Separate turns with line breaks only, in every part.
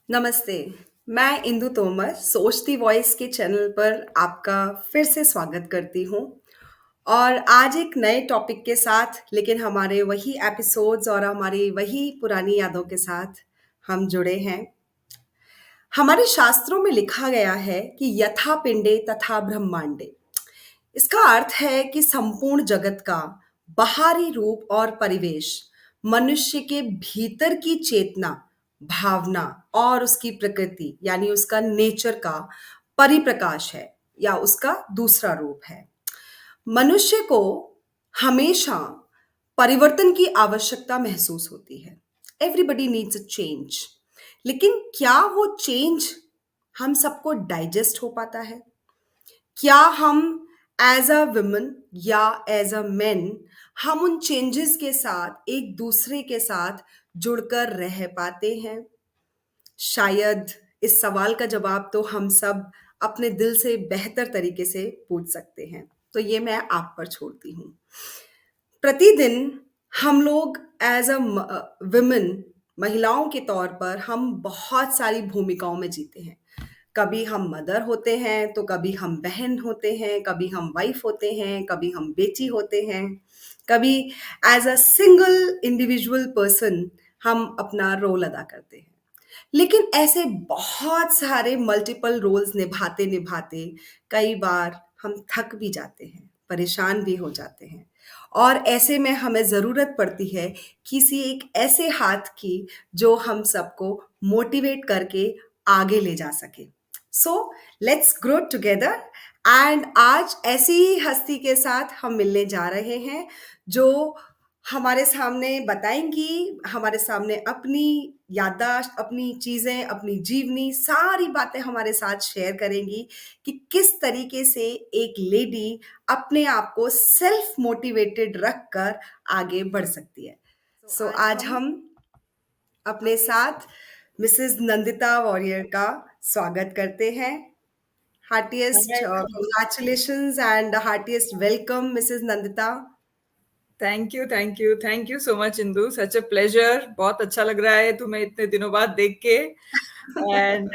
नमस्ते, मैं इंदु तोमर सोचती वॉइस के चैनल पर आपका फिर से स्वागत करती हूँ और आज एक नए टॉपिक के साथ लेकिन हमारे वही एपिसोड्स और हमारी वही पुरानी यादों के साथ हम जुड़े हैं। हमारे शास्त्रों में लिखा गया है कि यथा पिंडे तथा ब्रह्मांडे। इसका अर्थ है कि संपूर्ण जगत का बाहरी रूप और परिवेश मनुष्य के भीतर की चेतना, भावना और उसकी प्रकृति यानी उसका नेचर का परिप्रकाश है या उसका दूसरा रूप है। मनुष्य को हमेशा परिवर्तन की आवश्यकता महसूस होती है। Everybody needs a change. लेकिन क्या वो चेंज हम सबको डाइजेस्ट हो पाता है? क्या हम एज अ वुमन या एज अ मैन हम उन चेंजेस के साथ एक दूसरे के साथ जुड़कर रह पाते हैं? शायद इस सवाल का जवाब तो हम सब अपने दिल से बेहतर तरीके से पूछ सकते हैं। तो ये मैं आप पर छोड़ती हूँ। प्रतिदिन हम लोग एज अ वुमेन महिलाओं के तौर पर हम बहुत सारी भूमिकाओं में जीते हैं। कभी हम मदर होते हैं तो कभी हम बहन होते हैं, कभी हम वाइफ होते हैं, कभी हम बेटी होते हैं, कभी as a single individual person हम अपना रोल अदा करते हैं। लेकिन ऐसे बहुत सारे मल्टीपल रोल्स निभाते निभाते कई बार हम थक भी जाते हैं, परेशान भी हो जाते हैं और ऐसे में हमें ज़रूरत पड़ती है किसी एक ऐसे हाथ की जो हम सबको मोटिवेट करके आगे ले जा सके। So let's grow together. And आज ऐसी ही हस्ती के साथ हम मिलने जा रहे हैं जो हमारे सामने बताएंगी, हमारे सामने अपनी याददाश्त, अपनी चीज़ें, अपनी जीवनी, सारी बातें हमारे साथ शेयर करेंगी कि किस तरीके से एक लेडी अपने आप को सेल्फ मोटिवेटेड रखकर आगे बढ़ सकती है। सो आज हम अपने साथ मिसेस नंदिता वॉरियर का स्वागत करते हैं। Heartiest
Hi.
congratulations and heartiest welcome Mrs Nandita.
Thank you so much Indu, such a pleasure. बहुत अच्छा लग रहा है तुम्हें इतने दिनों बाद देख के। एंड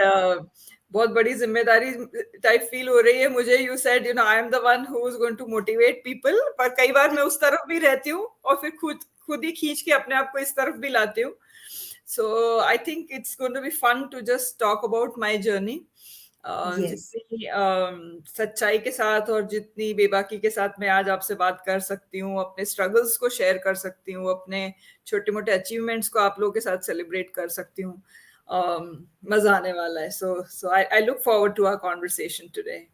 बहुत बड़ी जिम्मेदारी टाइप फील हो रही है मुझे। You said I am the one who is going to motivate people, पर कई बार मैं उस तरफ भी रहती हूँ और फिर खुद खुद ही खींच के अपने आप को इस तरफ भी लाती हूँ। So I think it's going to be fun to just talk about my journey.
Yes.
जितनी सच्चाई के साथ और जितनी बेबाकी के साथ मैं आज आपसे बात कर सकती हूँ, अपने स्ट्रगल्स को शेयर कर सकती हूँ, अपने छोटे मोटे अचीवमेंट्स को आप लोगों के साथ सेलिब्रेट कर सकती हूँ। मजा आने वाला है। So I look forward to our conversation today.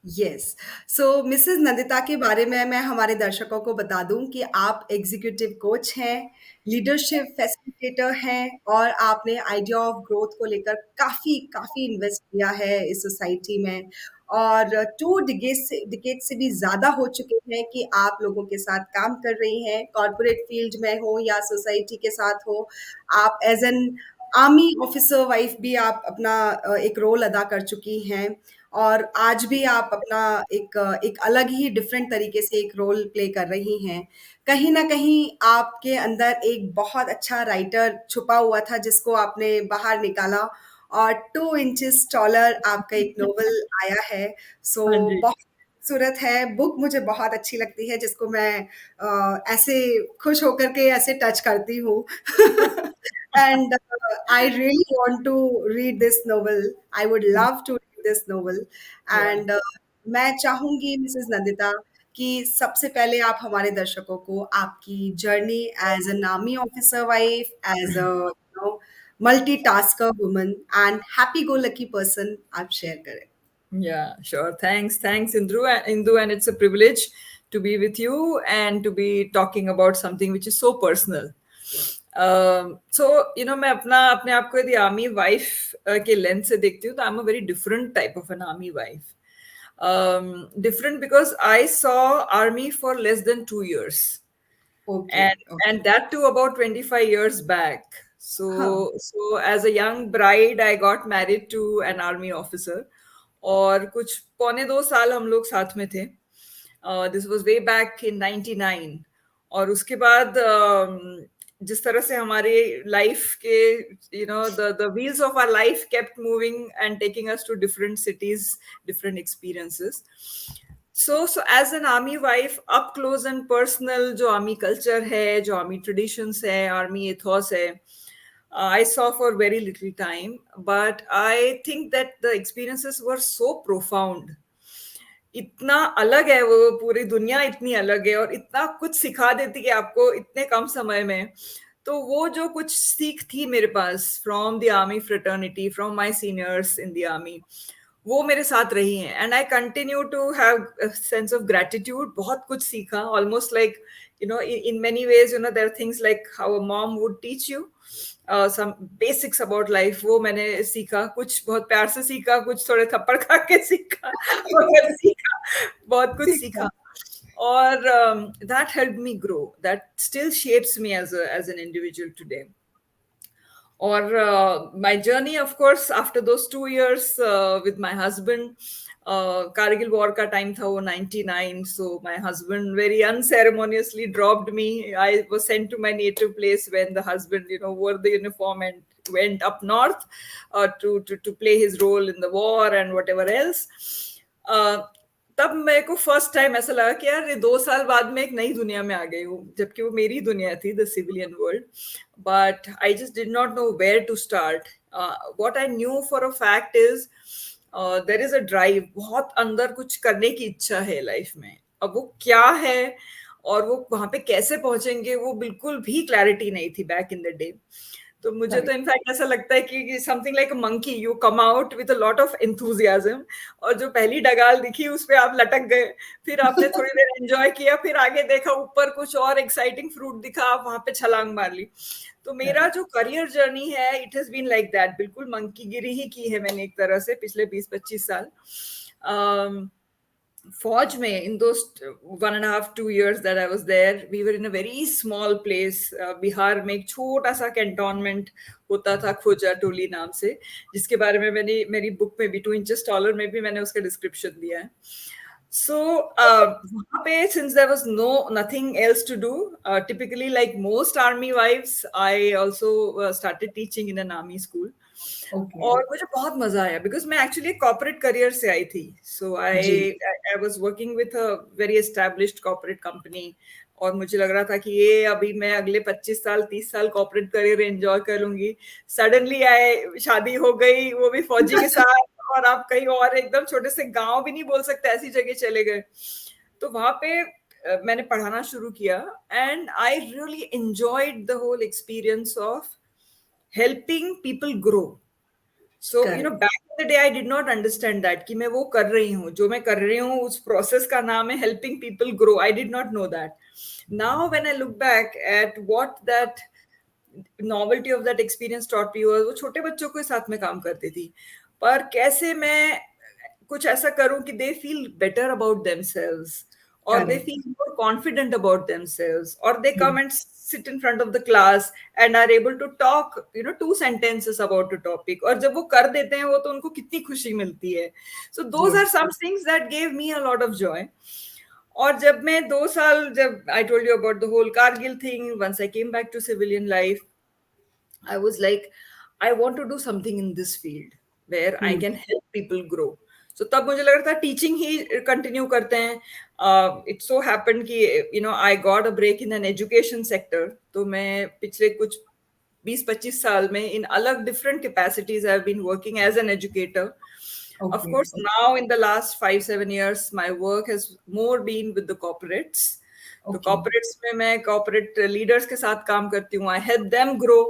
Yes. So Mrs Nandita के बारे में मैं हमारे दर्शकों को बता दूं कि आप एग्जीक्यूटिव कोच हैं, लीडरशिप फैसिलिटेटर हैं और आपने आइडिया ऑफ ग्रोथ को लेकर काफ़ी काफ़ी इन्वेस्ट किया है इस सोसाइटी में और 2 डिकेड से भी ज़्यादा हो चुके हैं कि आप लोगों के साथ काम कर रही हैं, कॉरपोरेट फील्ड में हो या सोसाइटी के साथ हो। आप as an army officer wife भी आप अपना एक रोल अदा कर चुकी हैं और आज भी आप अपना एक अलग ही डिफरेंट तरीके से एक रोल प्ले कर रही हैं। कहीं न कहीं आपके अंदर एक बहुत अच्छा राइटर छुपा हुआ था जिसको आपने बाहर निकाला और 2 इंचेस टॉलर आपका एक नोवेल आया है। सो
हाँ जी।
बहुत खूबसूरत है, बुक मुझे बहुत अच्छी लगती है जिसको मैं ऐसे खुश होकर के ऐसे टच करती हूँ। And I really want to read this novel. I would love to read this novel.
या
And मैं चाहूंगी मिसेस नंदिता कि सबसे पहले आप हमारे दर्शकों को आपकी journey as an army officer wife, as a multitasker woman and happy go lucky person आप शेयर करें।
Yeah, sure. Thanks, Indu, and it's a privilege to be with you and to be talking about something which is so personal. मैं अपने आप को यदि army wife के lens से देखती हूँ तो I am a very different type of an army wife. Different because I saw army for less than 2 years,
okay.
and that too about 25 years back.
हाँ।
So as a young bride, I got married to an army officer. और कुछ 1.25 साल हम लोग साथ में थे. This was way back in 99. और उसके बाद जिस तरह से हमारे लाइफ के the wheels of our life kept moving and taking us to different cities, different experiences. So as an army wife, up close and personal, जो आर्मी कल्चर है, जो आर्मी ट्रेडिशंस है, आर्मी एथॉस है, I saw for very little time, but I think that the experiences were so profound. इतना अलग है वो, पूरी दुनिया इतनी अलग है और इतना कुछ सिखा देती है आपको इतने कम समय में. तो वो जो कुछ सीख थी मेरे पास from the army fraternity, from my seniors in the army, वो मेरे साथ रही हैं. And I continue to have sense of gratitude. बहुत कुछ सीखा, almost like in many ways, there are things like how a mom would teach you some basics about life. वो मैंने सीखा, कुछ बहुत प्यार से सीखा, कुछ थोड़े थप्पड़ खा के सीखा, मगर सीखा, बहुत कुछ
सीखा।
सीखा. और that helped me grow. That still shapes me as an individual today. Or my journey, of course, after those 2 years with my husband, Kargil war ka time tha wo 99. So my husband very unceremoniously dropped me. I was sent to my native place when the husband, wore the uniform and went up north to play his role in the war and whatever else. Uh, तब मेरे को first time ऐसा लगा कि यार ये 2 साल बाद मैं एक नई दुनिया में आ गई हूँ, जबकि वो मेरी दुनिया थी, the civilian world. But I just did not know where to start. What I knew for a fact is there is a drive. बहुत अंदर कुछ करने की इच्छा है लाइफ में. अब वो क्या है और वो वहां पे कैसे पहुंचेंगे, वो बिल्कुल भी क्लैरिटी नहीं थी बैक इन द डे. तो मुझे तो इनफैक्ट ऐसा लगता है कि something like a monkey, you come out with a lot of enthusiasm, और जो पहली डगाल दिखी उस पे आप लटक गए. फिर आपने थोड़ी देर एंजॉय किया, फिर आगे देखा ऊपर कुछ और एक्साइटिंग फ्रूट दिखा, आप वहां पे छलांग मार ली. तो मेरा जो करियर जर्नी है, it has been like that. बिल्कुल मंकी गिरी ही की है मैंने एक तरह से पिछले 20-25 साल. फौज में, in those 1.5-2 years that I was there, we were in a very small place. Bihar में एक छोटा सा कैंटोनमेंट होता था, खोजा टोली नाम से, जिसके बारे में मैंने मेरी बुक में भी 2 inches taller में भी मैंने उसका डिस्क्रिप्शन दिया है. So वहाँ पे, since there was nothing else to do, typically like most army wives, I also started teaching in an army school.
Okay.
और मुझे बहुत मजा आया, बिकॉज मैं एक्चुअली कॉर्पोरेट करियर से आई थी. सो आई
जी।
I was working with a very established corporate company, और मुझे लग रहा था कि ये अभी मैं अगले 25 साल 30 साल कॉर्पोरेट करियर एंजॉय करूंगी. सडनली आए, शादी हो गई, वो भी फौजी के साथ, और आप कहीं और एकदम छोटे से गांव भी नहीं बोल सकते, ऐसी जगह चले गए. तो वहां पे मैंने पढ़ाना शुरू किया, and I really enjoyed the whole experience of helping people grow. So
correct.
Back in the day I did not understand that कि मैं वो कर रही हूँ, जो मैं कर रही हूँ उस प्रोसेस का नाम है helping people grow. I did not know that. Now when I look back at what that novelty of that experience taught me, वो छोटे बच्चों के साथ में काम करती थी, पर कैसे मैं कुछ ऐसा करूं कि they feel better about themselves, or they
correct.
feel more confident about themselves, or they come and sit in front of the class and are able to talk 2 sentences about a topic, और जब वो कर देते हैं वो, तो उनको कितनी खुशी मिलती है. So those
good.
are some things that gave me a lot of joy. और जब मैं 2 साल, जब I told you about the whole Kargil thing, once I came back to civilian life, I was like, I want to do something in this field where I can help people grow. So तब मुझे लग रहा था teaching ही continue करते हैं. It so happened कि I got a break in an education sector. तो मैं पिछले कुछ 20-25 साल में इन अलग different capacities I have been working as an educator. Of
okay.
course, now in the last 5-7 years, my work has more been with the corporates. तो
okay.
corporates में मैं corporate leaders के साथ काम करती हूँ. I help them grow.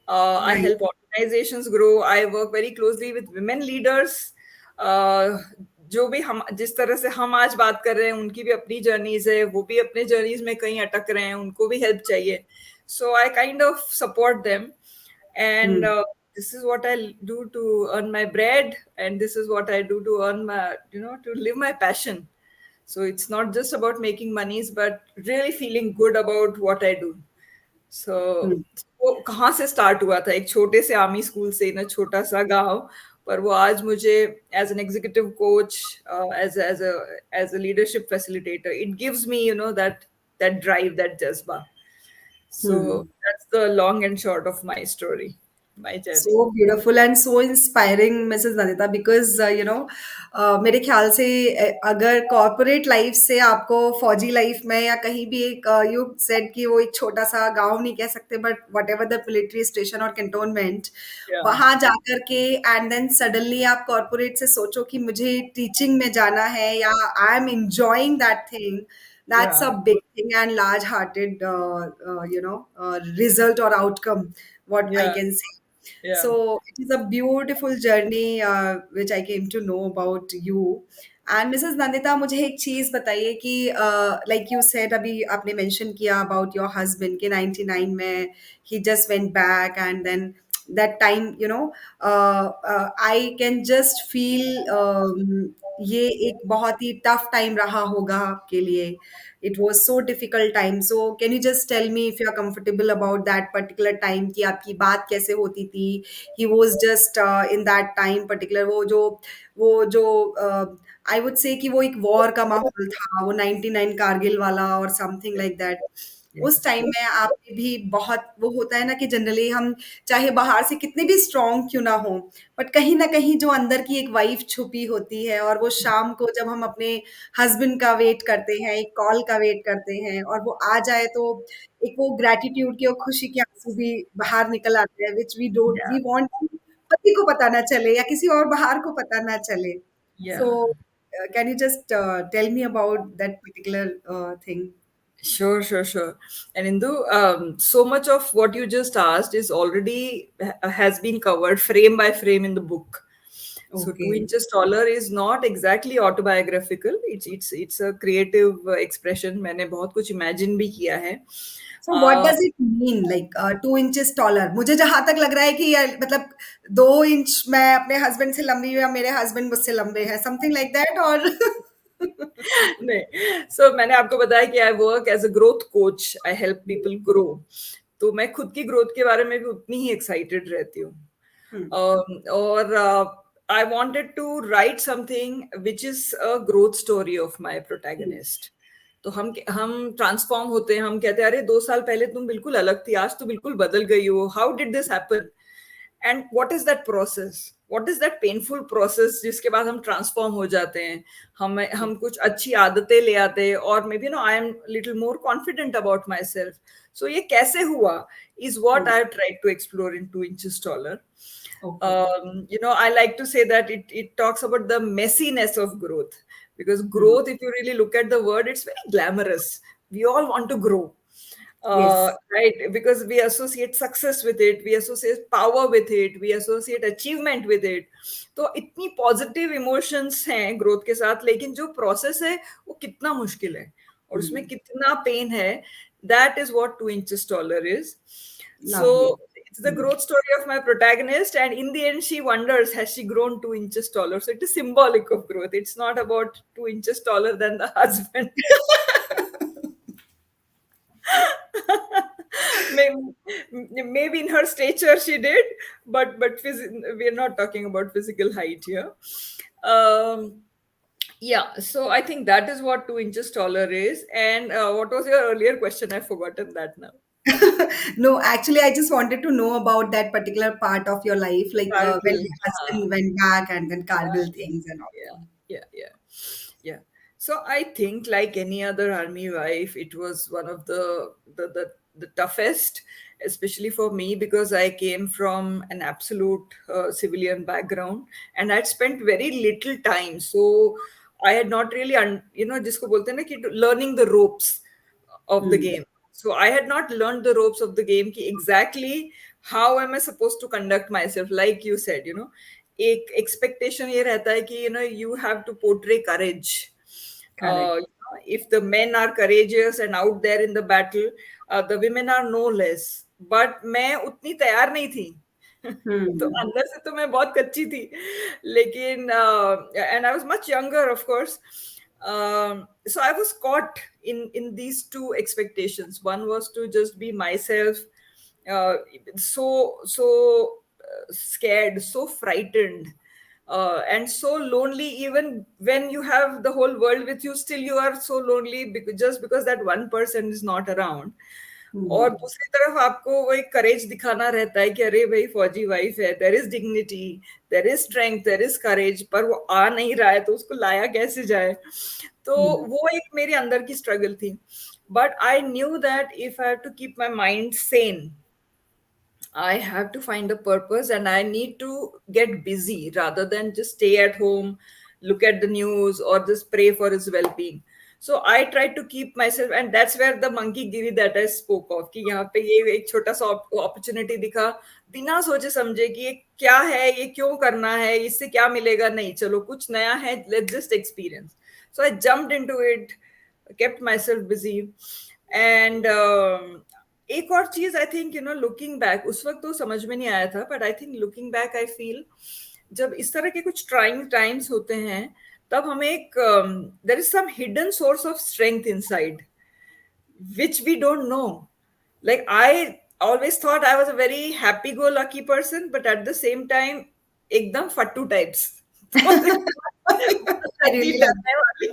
I
nice.
help organizations grow. I work very closely with women leaders. जो भी हम, जिस तरह से हम आज बात कर रहे हैं, उनकी भी अपनी जर्नीज है, वो भी अपने जर्नीज में कहीं अटक रहे हैं, उनको भी हेल्प चाहिए. So I kind of support them, and this is what I do to earn my bread, and this is what I do to earn my, to live my passion. So it's not just about making monies, but really feeling good about what I do. सो वो कहाँ से start हुआ था, एक छोटे से army school से, ना छोटा सा गांव, पर वो आज मुझे as an executive coach, as a leadership facilitator, it gives me that drive, that जज्बा. So
Hmm.
that's the long and short of my story, my journey.
So beautiful and so inspiring, Mrs. Nandita, because मेरे ख्याल से अगर corporate life से आपको फौजी life में या कहीं भी एक यू सेड कि वो एक छोटा सा गांव नहीं कह सकते but what ever the military station और कैंटोनमेंट
Yeah,
वहां जाकर के एंड देन सडनली आप कॉर्पोरेट से सोचो कि मुझे टीचिंग में जाना है या I am enjoying that thing. That's a
yeah,
big thing and large-hearted, result or outcome, what I
yeah,
can say.
yeah.
So it is a beautiful journey which I came to know about you. And Mrs. Nandita, मुझे एक चीज बताइए कि like you said अभी आपने mention किया about your husband कि 99 में he just went back and then that time I can just feel ये एक बहुत ही tough time रहा होगा आपके लिए. It was so difficult time. So can you just tell me if you are comfortable about that particular time कि आपकी बात कैसे होती थी? He was just in that time particular वो जो I would say कि वो एक war का माहौल था, वो 99 कारगिल वाला और something like that. उस
Yes.
टाइम में आपने भी बहुत वो होता है ना कि जनरली हम चाहे बाहर से कितने भी स्ट्रांग क्यों ना हो बट कहीं ना कहीं जो अंदर की एक वाइफ छुपी होती है और वो शाम को जब हम अपने हस्बैंड का वेट करते हैं, एक कॉल का वेट करते हैं और वो आ जाए तो एक वो ग्रैटिट्यूड के और खुशी के आंसू भी बाहर निकल आते हैं व्हिच वी
Yeah,
वांट पति को पता ना चले या किसी और बाहर को पता ना चले.
yeah.
So can you just tell me about that particular thing?
Sure, sure, sure. And Indu, so much of what you just asked is already has been covered frame by frame in the book. So,
okay.
2 inches taller is not exactly autobiographical. It's a creative expression. मैंने बहुत कुछ imagine भी किया है.
So what
Uh,
does it mean like 2 inches taller? मुझे जहाँ तक लग रहा है कि मतलब 2 इंच मैं अपने हस्बैंड से लंबी हूँ या मेरे हस्बैंड मुझसे लंबे हैं, समथिंग लाइक दैट और
नहीं, सो मैंने आपको बताया कि I work as a growth coach, I help people grow. तो मैं खुद की ग्रोथ के बारे में भी उतनी ही एक्साइटेड रहती हूँ.
हुँ,
और I wanted to write something which is a growth story of my
hmm,
protagonist. तो हम ट्रांसफॉर्म होते हैं, हम कहते हैं अरे 2 साल पहले तुम बिल्कुल अलग थी, आज तो बिल्कुल बदल गई हो, how did this happen, and what is that process, what is that painful process जिसके बाद हम ट्रांसफॉर्म हो जाते हैं, हम कुछ अच्छी आदतें ले आते हैं और maybe no I am little more confident about myself. सो ये कैसे हुआ इज वॉट
हुँ,
I tried to explore in 2 inches taller.
Okay.
I like to say that it talks about the messiness of growth, because
hmm,
growth, if you really look at the word, it's very glamorous. We all want to grow,
yes.
right? Because we associate success with it, we associate power with it, we associate achievement with it. तो इतनी positive emotions हैं growth के साथ, लेकिन जो process है वो कितना मुश्किल है और उसमें
हुँ,
कितना पेन है, that is what 2 inches taller is. So
lovely.
it's the growth story of my protagonist, and in the end she wonders, has she grown 2 inches taller? So it is symbolic of growth. It's not about 2 inches taller than the husband. maybe, maybe in her stature she did, but we're not talking about physical height here. Um, yeah, so I think that is what 2 inches taller is. And what was your earlier question? I've forgotten that now.
No, actually, I just wanted to know about that particular part of your life, like when
Kargil.
your husband went back and then Kargil things and all.
Yeah, yeah, yeah, yeah. So I think, like any other army wife, it was one of the toughest, especially for me, because I came from an absolute civilian background and I'd spent very little time. So I had not really, जिसको बोलते हैं ना कि learning the ropes of the
Hmm,
game. So I had not learned the ropes of the game कि exactly how am I supposed to conduct myself. Like you said, एक expectation ये रहता है कि you have to portray courage.
correct.
If the men are courageous and out there in the battle, the women are no less. But मैं उतनी तैयार नहीं थी. तो
Hmm,
अंदर से तो मैं बहुत कच्ची थी, लेकिन and I was much younger of course. So I was caught in these two expectations. One was to just be myself, uh, so scared, so frightened, and so lonely. Even when you have the whole world with you, still you are so lonely, because just because that one person is not around. और
हुँ,
दूसरी तरफ आपको वो एक करेज दिखाना रहता है कि अरे भाई फौजी वाइफ है, there is dignity, there is strength, there is courage, पर वो आ नहीं रहा है तो उसको लाया कैसे जाए। तो
हुँ,
वो एक मेरे अंदर की स्ट्रगल थी। But I knew that if I have to keep my mind sane, I have to find a purpose and I need to get busy rather than just stay at home, look at the news, or just pray for his well being. So I try to keep myself, and that's where the monkey giri that I spoke of, कि यहाँ पे ये एक छोटा सा opportunity दिखा, बिना सोचे समझे कि ये क्या है, ये क्यों करना है, इससे क्या मिलेगा, नहीं चलो कुछ नया है, let's just experience. So I jumped into it, kept myself busy, and एक और चीज आई थिंक लुकिंग बैक, उस वक्त तो समझ में नहीं आया था, but I think looking back I feel जब इस तरह के कुछ ट्राइंग टाइम्स होते हैं तब हमें एक there is some hidden source of strength inside which we don't know. Like I always thought I was a very happy-go-lucky person, but at the same time, एकदम फट्टू टाइप्स। तो बहुत
I
जल्दी
really love
डरने वाली,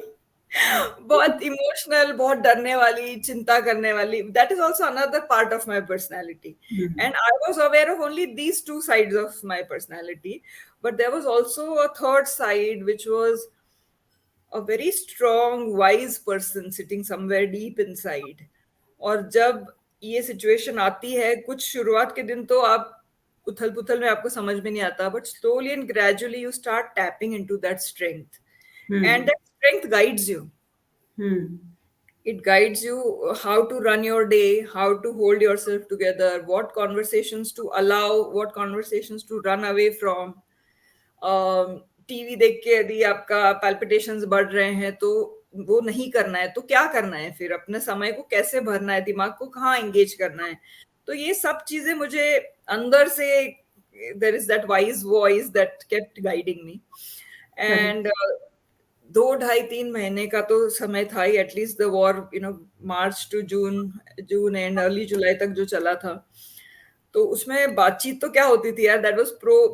बहुत emotional, बहुत डरने वाली, चिंता करने वाली। That is also another part of my personality.
Hmm,
And I was aware of only these two sides of my personality, but there was also a third side, which was a very strong, wise person sitting somewhere deep inside. और जब ये situation आती है, कुछ शुरुआत के दिन तो आप उथल पुथल में आपको समझ में नहीं आता, but slowly and gradually you start tapping into that strength,
hmm,
and that strength guides you.
Hmm,
It guides you how to run your day, how to hold yourself together, what conversations to allow, what conversations to run away from. TV देख के यदि आपका palpitations बढ़ रहे हैं तो वो नहीं करना है, तो क्या करना है फिर, अपने समय को कैसे भरना है, दिमाग को कहाँ एंगेज करना है। तो ये सब चीजें मुझे अंदर से, there is that wise voice that kept guiding me.
Correct.
And 2 ढाई 3 महीने का तो समय था ही, at least the war, March to June, June and early July तक जो चला था। तो उसमें बातचीत तो क्या होती थी यार, that was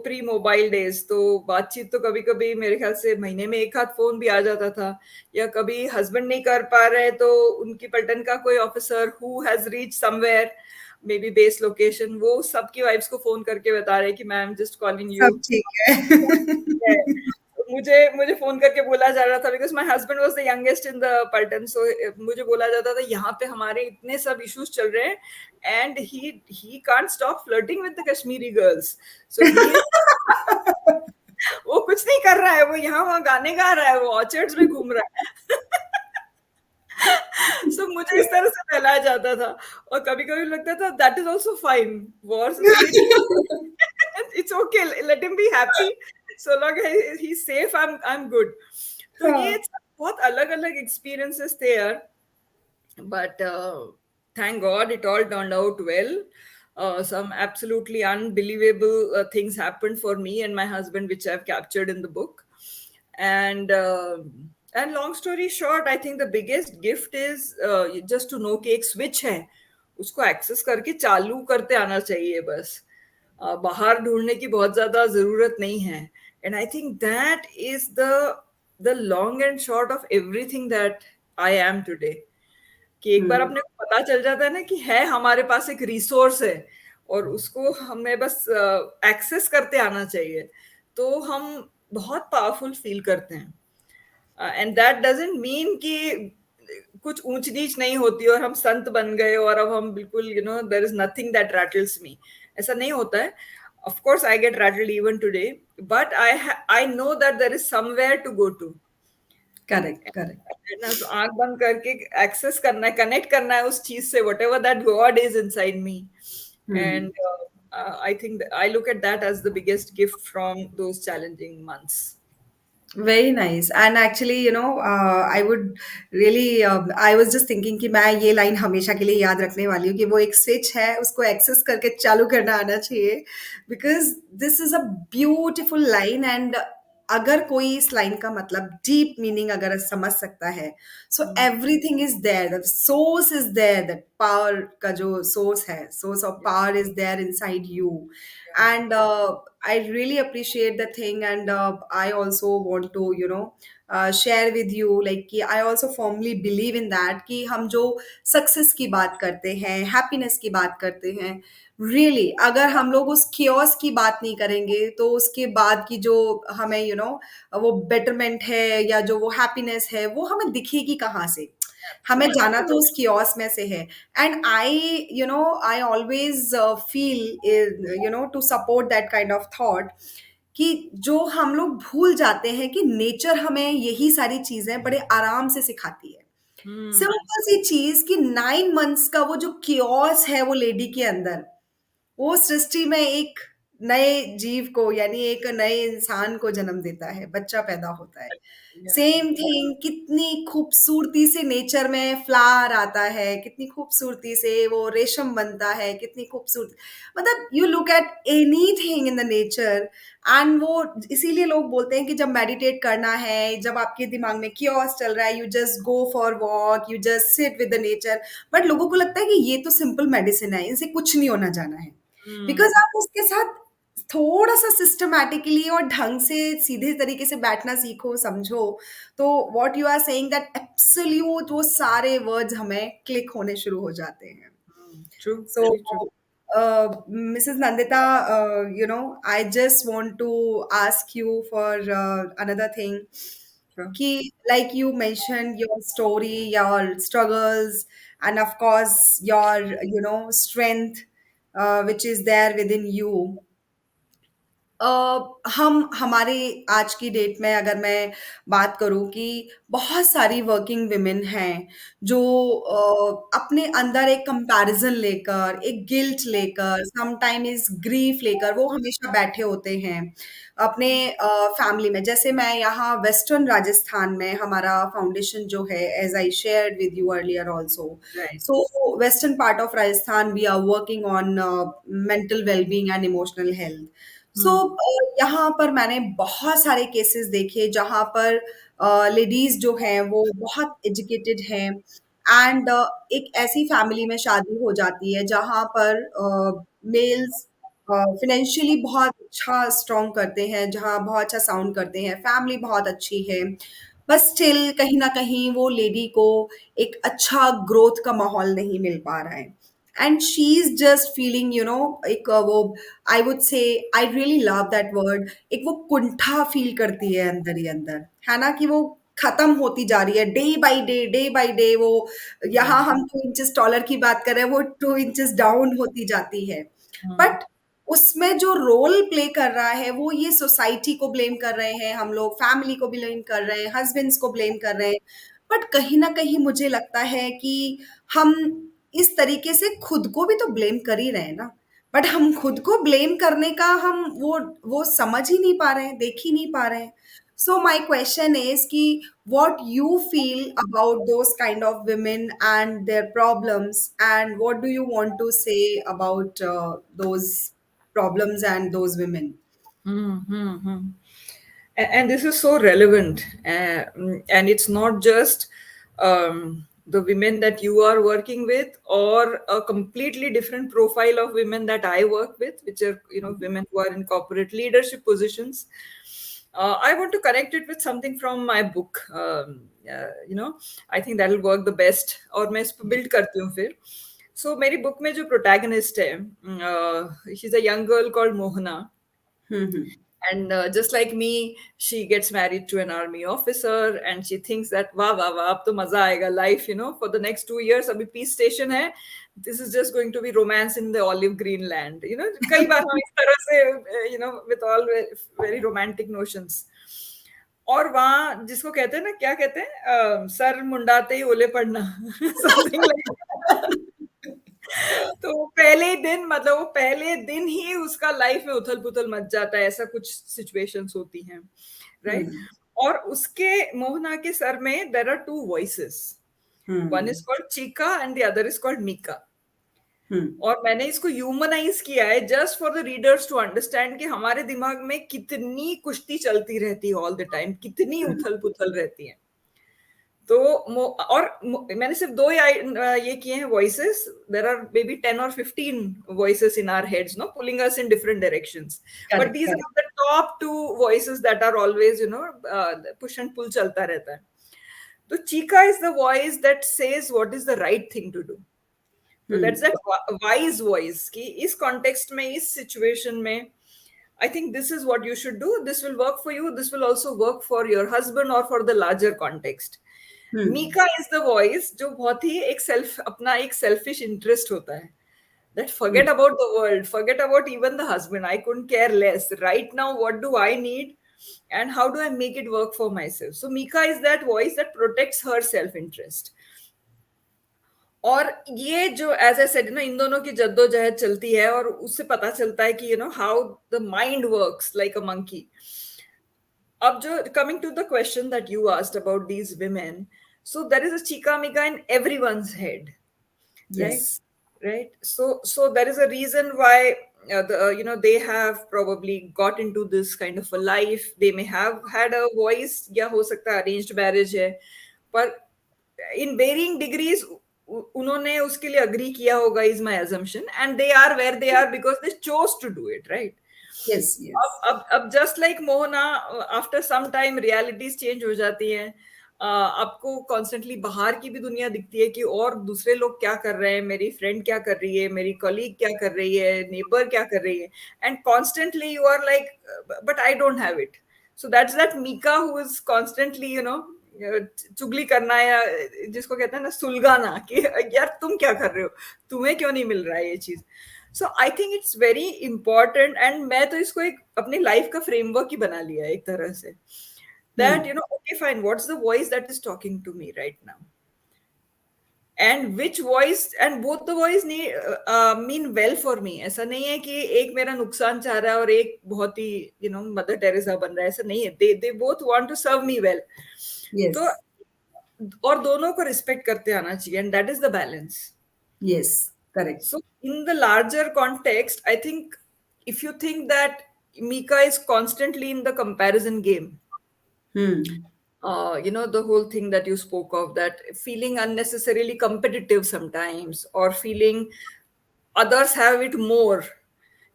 pre mobile days. तो बातचीत तो कभी कभी मेरे ख्याल से महीने में एक आध फोन भी आ जाता था, या कभी हस्बैंड नहीं कर पा रहे तो उनकी पलटन का कोई officer who has reach somewhere, may be base location, वो सबकी वाइफ्स को फोन करके बता रहे कि मैम जस्ट कॉलिंग यू।
सब ठीक है।
मुझे मुझे फोन करके बोला जा रहा था, because my husband was the youngest in the पल्टन, सो मुझे बोला जाता था यहाँ पे हमारे इतने सब इश्यूज चल रहे हैं, and he can't stop flirting with the Kashmiri girls. So he वो कुछ नहीं कर रहा है, वो यहाँ वहाँ गाने गा रहा है, वो ऑर्चर्ड्स में घूम रहा है। सो मुझे इस तरह से फैलाया जाता था, और कभी कभी लगता था that is also fine, war से तो ये ठीक है, it's okay, let him be happy, so long he safe, I am good. तो
हाँ,
ये सब बहुत अलग अलग एक्सपीरियंसेस थे यार, but thank God it all turned out well. Some absolutely unbelievable things happened for me and my husband, which I've captured in the book. And long story short, I think the biggest gift is just to know कि एक switch है, उसको access करके चालू करते आना चाहिए बस। बाहर ढूंढने की बहुत ज्यादा जरूरत नहीं है। And I think that is the long and short of everything that I am today. कि एक बार
हुँ,
अपने को पता चल जाता है ना कि है हमारे पास एक रिसोर्स है, और उसको हमें बस एक्सेस करते आना चाहिए, तो हम बहुत पावरफुल फील करते हैं। एंड दैट डजंट मीन कि कुछ ऊंच नीच नहीं होती और हम संत बन गए और अब हम बिल्कुल there is nothing that rattles me, ऐसा नहीं होता है। Of course I get rattled even today, but I know that there is somewhere to go to.
Correct, correct.
ना तो आंख बंद करके एक्सेस करना है, कनेक्ट करना है उस चीज से, whatever that God is inside me.
Hmm.
And I think I look at that as the biggest gift from those challenging months.
Very nice and actually I would really I was just thinking कि मैं ये line हमेशा के लिए याद रखने वाली हूँ कि वो एक स्विच है, उसको एक्सेस करके चालू करना आना चाहिए, because this is a beautiful line. And अगर कोई इस लाइन का मतलब डीप मीनिंग अगर समझ सकता है, so everything is there, the source is there, the power का जो सोर्स है, source of
Yeah.
Power is there inside you.
Yeah.
And I really appreciate the thing, and I also want to share with you, like कि I also formally believe in that कि हम जो success की बात करते हैं, happiness की बात करते हैं, रियली अगर हम लोग उस कियोस्क की बात नहीं करेंगे तो उसके बाद की जो हमें वो बेटरमेंट है या जो वो हैप्पीनेस है वो हमें दिखेगी कहाँ से? हमें
Absolutely.
जाना तो उस कियोस्क में से है. And I always feel to support that kind of thought कि जो हम लोग भूल जाते हैं कि नेचर हमें यही सारी चीजें बड़े आराम से सिखाती है.
Hmm.
सिंपल सी चीज कि 9 मंथ्स का वो जो कियोस है वो लेडी के अंदर, वो सृष्टि में एक नए जीव को यानी एक नए इंसान को जन्म देता है, बच्चा पैदा होता है.
Yeah.
सेम थिंग, कितनी खूबसूरती से नेचर में फ्लावर आता है, कितनी खूबसूरती से वो रेशम बनता है, कितनी खूबसूरती, मतलब you look at anything in the nature. And वो इसीलिए लोग बोलते हैं कि जब मेडिटेट करना है, जब आपके दिमाग में कियोस चल रहा है, you just go for walk, you just sit with the nature. But लोगों को लगता है कि ये तो सिंपल मेडिसिन है, इनसे कुछ नहीं होना जाना है.
Hmm.
बिकॉज़ आप उसके साथ थोड़ा-सा सिस्टमैटिकली और ढंग से सीधे तरीके से बैठना सीखो, समझो, तो what you are saying that absolute वो सारे वर्ड्स हमें क्लिक होने शुरू हो जाते हैं.
Hmm. True.
So,
Very true.
Mrs. Nandita, I just want to ask you for another thing.
Sure.
Like you mentioned, your story, your struggles, and of course, your strength, which is there within you. हम हमारे आज की date में अगर मैं बात करूँ कि बहुत सारी वर्किंग वुमेन हैं जो अपने अंदर एक कंपैरिजन लेकर, एक गिल्ट लेकर, समटाइम्स ग्रीफ लेकर वो हमेशा बैठे होते हैं अपने फैमिली में. जैसे मैं यहाँ वेस्टर्न राजस्थान में हमारा फाउंडेशन जो है, as I shared with you earlier also,
Right.
So western part of Rajasthan we are working on mental wellbeing and emotional health. So
Hmm.
यहाँ पर मैंने बहुत सारे केसेस देखे जहाँ पर लेडीज जो हैं वो बहुत एजुकेटेड हैं, एंड एक ऐसी फैमिली में शादी हो जाती है जहाँ पर मेल्स फाइनेंशियली बहुत अच्छा स्ट्रॉन्ग करते हैं, जहाँ बहुत अच्छा साउंड करते हैं, फैमिली बहुत अच्छी है, बस स्टिल कहीं ना कहीं वो लेडी को एक अच्छा ग्रोथ का माहौल नहीं मिल पा रहा है. And she is just feeling एक वो, I would say, I really love that word, एक वो कुंठा फील करती है अंदर ही अंदर, है ना, कि वो खत्म होती जा रही है डे बाय डे वो,
Yeah.
यहाँ हम 2 इंचेस टॉलर की बात कर रहे हैं, वो 2 इंचेस डाउन होती जाती है.
Hmm.
बट उसमें जो रोल प्ले कर रहा है वो ये सोसाइटी को ब्लेम कर रहे हैं हम लोग, फैमिली को ब्लेम कर रहे हैं, हस्बैंड्स को ब्लेम कर रहे हैं. बट कहीं ना कहीं मुझे लगता है कि हम इस तरीके से खुद को भी तो ब्लेम कर ही रहे हैं ना. बट हम खुद को ब्लेम करने का हम वो समझ ही नहीं पा रहे हैं, देख ही नहीं पा रहे हैं. सो माय क्वेश्चन इज कि what you feel about those kind of women and their problems, and what do you want to say about those problems and those women?
Hmm. Hmm. Hmm. And this is so relevant. And it's not just the women that you are working with, or a completely different profile of women that I work with, which are women who are in corporate leadership positions. I want to connect it with something from my book. I think that will work the best. और मैं इस पे build करती हूँ फिर. So मेरी book में जो protagonist है, she's a young girl called Mohana.
Hmm.
And just like me, she gets married to an army officer, and she thinks that वाह वाह वाह अब तो मजा आएगा life, for the next 2 years. अभी peace station है. This is just going to be romance in the olive green land. कई बार हम इस तरह से with all very romantic notions. और वहाँ जिसको कहते हैं ना, क्या कहते हैं, सर मुंडाते ही ओले पड़ना समथिंग लाइक. तो पहले ही दिन, मतलब वो पहले दिन ही उसका लाइफ में उथल पुथल मच जाता है, ऐसा कुछ सिचुएशंस होती हैं, राइट.
Hmm.
और उसके मोहना के सर में there are two voices. One is
Hmm.
Called Chika and the other is called Mika.
Hmm.
और मैंने इसको ह्यूमनाइज किया है just for the readers to understand कि हमारे दिमाग में कितनी कुश्ती चलती रहती है ऑल द टाइम, कितनी उथल पुथल रहती है. तो मैंने सिर्फ दो ये किए हैं voices. There are maybe 10 or 15 voices in our heads, no, pulling us in different directions. But
correct,
these
correct.
are the top two voices that are always, push and pull चलता रहता है. तो Chica is the voice that says what is the right thing to do. तो
हम्म.
That's that wise voice कि इस context में, इस situation में, I think this is what you should do. This will work for you. This will also work for your husband or for the larger context.
Hmm.
Mika is the voice जो बहुत ही एक self अपना एक selfish interest होता है. That
hmm.
forget about the world, forget about even the husband. I couldn't care less. Right now, what do I need? And how do I make it work for myself? So Mika is that voice that protects her self-interest. और ये जो as I said ना, इन दोनों की जद्दोजहद चलती है और उससे पता चलता है कि how the mind works like a monkey. अब जो coming to the question that you asked about these women, so there is a chica mica in everyone's head, right?
Yes.
Right, so there is a reason why they have probably got into this kind of a life. They may have had a voice, या हो सकता है arranged marriage है, पर in varying degrees उन्होंने उसके लिए agree किया होगा, is my assumption, and they are where they are because they chose to do it, right?
Yes, yes.
अब just like Mohana, after some time realities change हो जाती हैं. आपको कॉन्स्टेंटली बाहर की भी दुनिया दिखती है कि और दूसरे लोग क्या कर रहे हैं, मेरी फ्रेंड क्या कर रही है, मेरी कॉलीग क्या कर रही है, नेबर क्या कर रही है, and constantly you are like but I don't have it. So that's that Mika who is constantly चुगली करना, या जिसको कहते हैं ना सुलगाना, कि यार तुम क्या कर रहे हो, तुम्हें क्यों नहीं मिल रहा है ये चीज. So I think it's very important, and मैं तो इसको एक अपनी लाइफ का फ्रेमवर्क ही बना लिया है एक तरह से. That okay fine, what's the voice that is talking to me right now, and which voice, and both the voice mean well for me. ऐसा नहीं है कि एक मेरा नुकसान चाह रहा है और एक बहुत ही मदर टेरेसा बन रहा है. ऐसा नहीं है. They both want to serve me well. तो
Yes.
और दोनों को रिस्पेक्ट करते आना चाहिए, and that is the balance.
Yes. Correct.
So, in the larger context, I think if you think that Mika is constantly in the comparison game,
Hmm.
the whole thing that you spoke of, that feeling unnecessarily competitive sometimes, or feeling others have it more,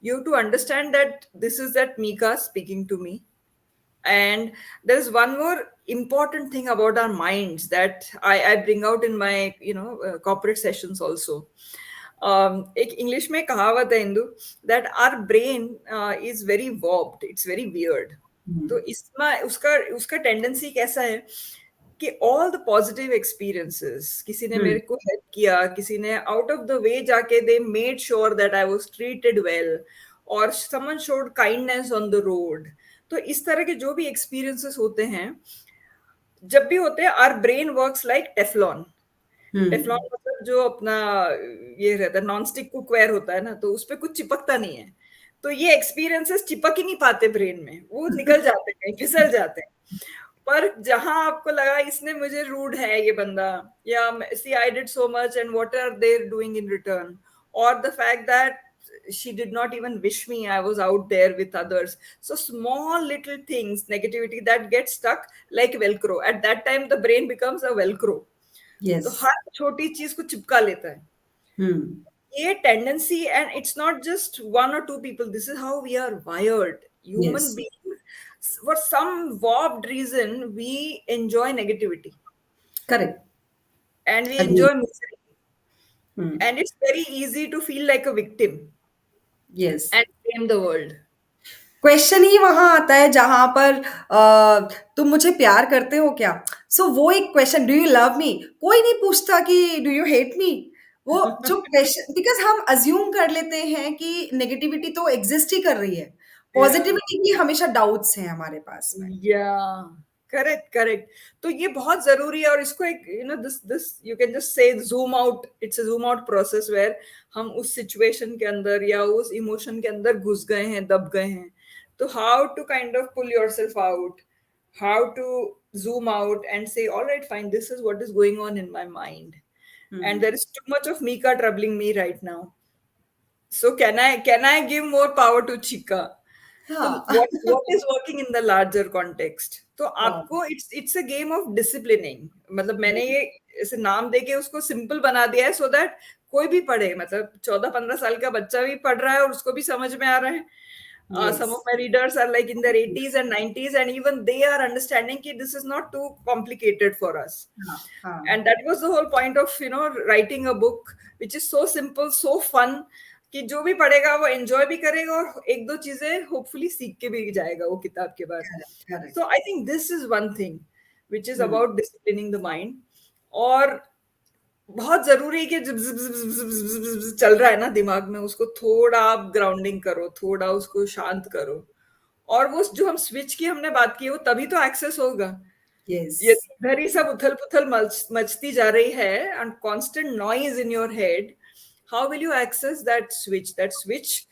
you have to understand that this is that Mika speaking to me. And there's one more important thing about our minds that I bring out in my corporate sessions also. एक English में कहावत है Indu, that our brain is very warped, it's very weird. तो इसमें उसका उसका tendency कैसा है कि ऑल द पॉजिटिव एक्सपीरियंसेस, किसी ने मेरे
Hmm.
को हेल्प किया, किसी ने आउट ऑफ द वे जाके they made sure that I was treated well, और someone showed kindness on the road. तो इस तरह के जो भी एक्सपीरियंसेस होते हैं, जब भी होते हैं, our brain works like Teflon. Teflon
Hmm.
मतलब जो अपना ये रहता है, नॉन स्टिक कुकवेयर होता है ना, तो उस पर कुछ चिपकता नहीं है. तो ये एक्सपीरियंसेस चिपक ही नहीं पाते ब्रेन में, वो निकल जाते हैं, फिसल जाते हैं. पर जहां आपको लगा इसने मुझे रूड है ये बंदा, या see I did so much and what are they doing in return, और the fact that she did not even wish me, I was out there with others. So small little things, negativity that gets stuck like velcro. At that time the brain becomes a velcro. तो
Yes.
हर छोटी चीज को चिपका लेता है.
Hmm.
ये tendency, and it's not just one और two people, this is how we are wired. Human
Yes.
Beings, for some warped reason we enjoy negativity,
Correct.
and we
Agree.
enjoy misery,
Hmm.
and it's very easy to feel like a victim
Yes.
and blame the world.
Question ही वहां आता है जहां पर तुम मुझे प्यार करते हो क्या? सो वो एक question, do you love me? कोई नहीं पूछता कि डू यू हेट मी. वो जो क्वेश्चन, बिकॉज हम अज्यूम कर लेते हैं कि नेगेटिविटी तो एग्जिस्ट ही कर रही है,
Yeah.
पॉजिटिविटी की हमेशा डाउट्स हैं हमारे पास में.
या करेक्ट, करेक्ट. तो ये बहुत जरूरी है, और इसको एक this you can just say zoom out. It's a zoom out process where हम उस सिचुएशन के अंदर या उस इमोशन के अंदर घुस गए हैं, दब गए हैं. तो how to kind of pull yourself out, how to zoom out and say, all right, fine, this is what is going on in my mind, and there is too much of Mika troubling me right now. So can I give more power to Chika? तो
हाँ।
What is working in the larger context, तो
हाँ,
आपको it's a game of disciplining, मतलब मैंने
very
ये ऐसे नाम देके उसको सिंपल बना दिया है सो दैट कोई भी पढ़े, मतलब 14-15 साल का बच्चा भी पढ़ रहा है और उसको भी समझ में आ रहा है.
Yes.
Some of my readers are like in their 80s and 90s, and even they are understanding that this is not too complicated for us.
हाँ, हाँ,
And that was the whole point of writing a book which is so simple, so fun, कि जो भी पढ़ेगा वो enjoy भी करेगा और एक दो चीजें होपफुली सीख के भी जाएगा वो किताब के बाद.
Correct, correct.
So I think this is one thing which is
hmm,
about disciplining the mind. और बहुत जरूरी है कि जब zip zip zip zip zip zip zip चल रहा है ना दिमाग में, उसको थोड़ा आप ग्राउंडिंग करो, थोड़ा उसको शांत करो. और वो जो हम स्विच की हमने बात की, वो तभी तो एक्सेस होगा.
यस,
ये इधर ही सब उथल पुथल मचती जा रही है and constant noise in your head. How will you access that switch? That switch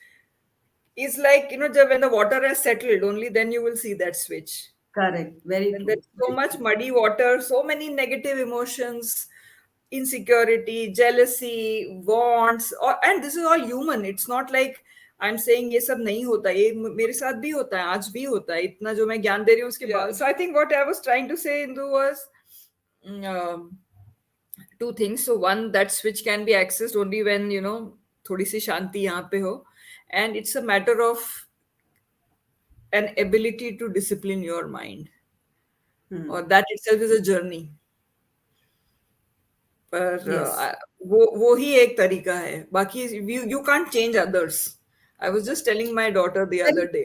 is like, जब when the water has settled, only then you will see that switch.
Correct, very
And
true,
there's so
very
much
true.
muddy water, so many negative emotions, insecurity, jealousy, wants, and this is all human. It's not like I'm saying ये सब नहीं होता, ये मेरे साथ भी होता है, आज भी होता है, इतना जो मैं ज्ञान दे रही हूँ उसके बाद. So I think what I was trying to say, Indu, was two things. So one, that switch can be accessed only when थोड़ी सी शांति यहाँ पे हो, and it's a matter of an ability to discipline your mind,
hmm,
or that itself is a journey. पर
yes,
वो ही एक तरीका है, बाकी you can't change others. I was just telling my daughter the
very
other day,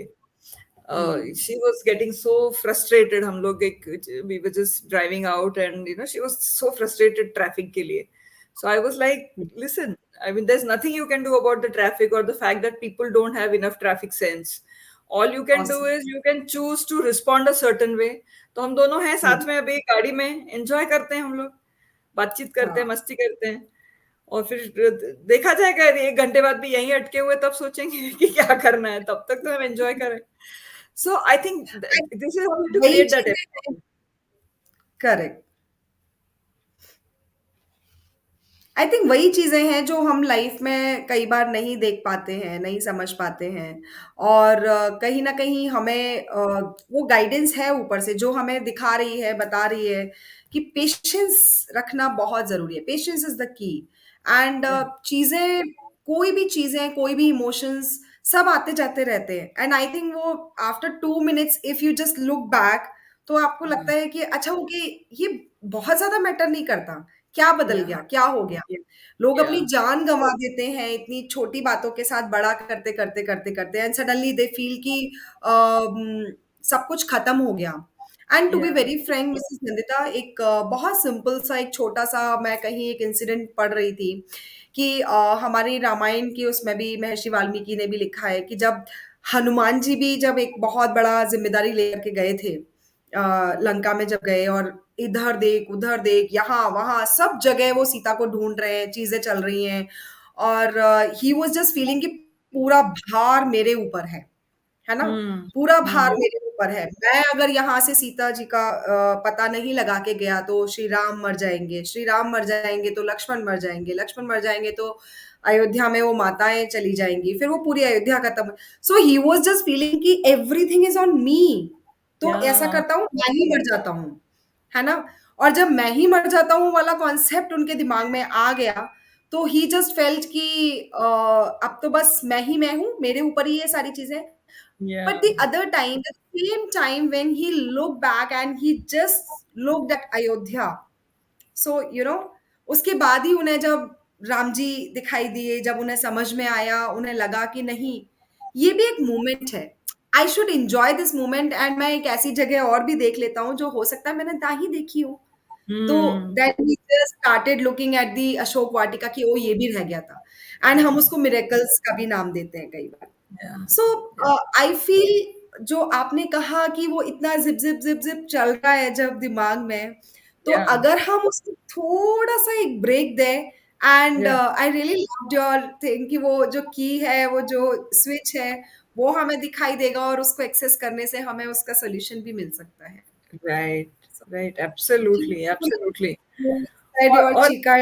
hmm,
she was getting so frustrated. हम लोग एक we were just driving out and she was so frustrated traffic के लिए. So I was like,
hmm,
listen, I mean there's nothing you can do about the traffic or the fact that people don't have enough traffic sense. All you can do
awesome.
is you can choose to respond a certain way. तो हम दोनों हैं
हुँ,
साथ में अभी गाड़ी में, enjoy करते हैं हम लोग, बातचीत करते
हाँ,
हैं, मस्ती करते हैं. और फिर देखा जाएगा, 1 घंटे बाद भी यहीं अटके हुए तब सोचेंगे कि क्या करना है, तब तक तो हम एंजॉय करें. So I think
I
this is how we have to
वही
create that
चीज़ें हैं।
environment.
करेक्ट। आई थिंक वही चीज़ें हैं जो हम लाइफ में कई बार नहीं देख पाते हैं, नहीं समझ पाते हैं और कहीं न कहीं हमें वो गाइडेंस है ऊपर से जो हमें दिखा रही है, बता रही है कि पेशेंस रखना बहुत ज़रूरी है। Patience is the key and
Yeah.
चीज़ें कोई भी चीज़ें, कोई भी इमोशंस सब आते-जाते रहते हैं एंड आई थिंक वो after 2 minutes if you just look back तो आपको
Yeah.
लगता है कि अच्छा ओके ये बहुत ज़्यादा मैटर नहीं करता। क्या बदल
Yeah.
गया? क्या हो गया?
Yeah.
लोग अपनी
Yeah.
जान गँवा देते हैं इतनी छोटी बातों के साथ बड़ा करते, करते, करते, करते एंड सडनली दे फील कि सब कुछ खत्म हो गया। And to be
Yeah.
Very frank Mrs Nandita एक बहुत सिंपल सा एक छोटा-सा मैं कहीं एक इंसिडेंट पढ़ रही थी कि हमारी रामायण की उसमें भी महर्षि वाल्मीकि ने भी लिखा है कि जब हनुमान जी भी जब एक बहुत बड़ा ज़िम्मेदारी लेकर के गए थे लंका में जब गए और इधर देख, उधर देख, यहाँ-वहाँ सब जगह वो सीता को ढूँढ रहे हैं, चीज़ें चल रही हैं और ही वाज़ जस्ट फीलिंग कि पूरा भार मेरे ऊपर है ना?
Hmm.
पूरा भार
Hmm.
मेरे ऊपर है। मैं अगर यहाँ से सीता जी का पता नहीं लगा के गया तो श्री राम मर जाएँगे, श्री राम मर जाएँगे तो लक्ष्मण मर जाएँगे, लक्ष्मण मर जाएँगे तो अयोध्या में वो माताएँ चली जाएँगी, फिर वो पूरी अयोध्या खत्म। सो ही वाज़ जस्ट फीलिंग कि एवरीथिंग इज़ ऑन मी। तो ऐसा
Yeah.
करता हूँ, मैं ही मर जाता हूँ, है ना? और जब मैं ही मर जाता हूँ वाला कॉन्सेप्ट उनके दिमाग में आ गया, तो ही जस्ट फेल्ट कि अब तो बस मैं हूँ, मेरे ऊपर ही ये सारी चीज़ें But
Yeah.
the other time, the same time when he looked back and he just looked at Ayodhya. So, उसके बाद ही उन्हें जब राम जी दिखाई दिए, जब उन्हें समझ में आया, उन्हें लगा कि नहीं, ये भी एक मोमेंट है। I should enjoy this moment and मैं एक ऐसी जगह और भी देख लेता हूँ, जो हो सकता है मैंने ना ही देखी हो। तो
Hmm.
Then we just started looking at the Ashok Vatika कि ओह! ये भी रह गया था एंड हम उसको मिरेकल्स का भी नाम देते हैं कई बार।
Yeah.
सो आई फील जो आपने कहा कि वो इतना ज़िप, ज़िप, ज़िप, ज़िप चल रहा है जब दिमाग में, तो
Yeah.
अगर हम उसको थोड़ा-सा एक ब्रेक दें and
Yeah.
I really loved your thing कि वो जो की है, वो जो स्विच है, वो हमें दिखाई देगा और उसको एक्सेस करने से हमें उसका सॉल्यूशन भी मिल सकता है।
Right.
So,
Right.
thank you
Absolutely.
so much.
Absolutely.
You said
और
your
और
Chika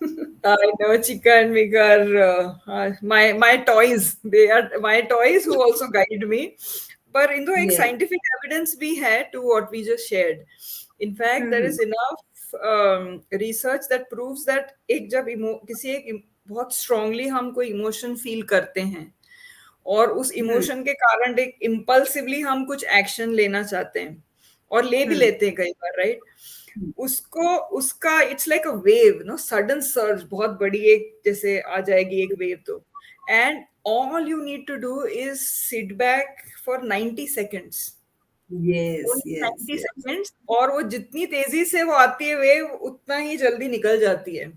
I know Chika and Mika are my toys. They are my toys who also guide me. But Indo, एक
Yes.
scientific evidence भी है to what we just shared. In fact, there
hmm
is enough research that proves that एक जब किसी बहुत strongly हम कोई emotion feel करते हैं और उस
हम्म
इमोशन के कारण एक इम्पल्सिवली हम कुछ एक्शन लेना चाहते हैं और ले भी
हम्म
लेते हैं कई बार, राइट? उसको उसका it's like a wave, no, sudden surge, बहुत बड़ी एक जैसे आ जाएगी एक वेव, तो and all you need to do is sit back for 90 seconds,
yes
only
yes
90
yes
seconds, और वो जितनी तेजी से वो आती है वेव उतना ही जल्दी निकल जाती है.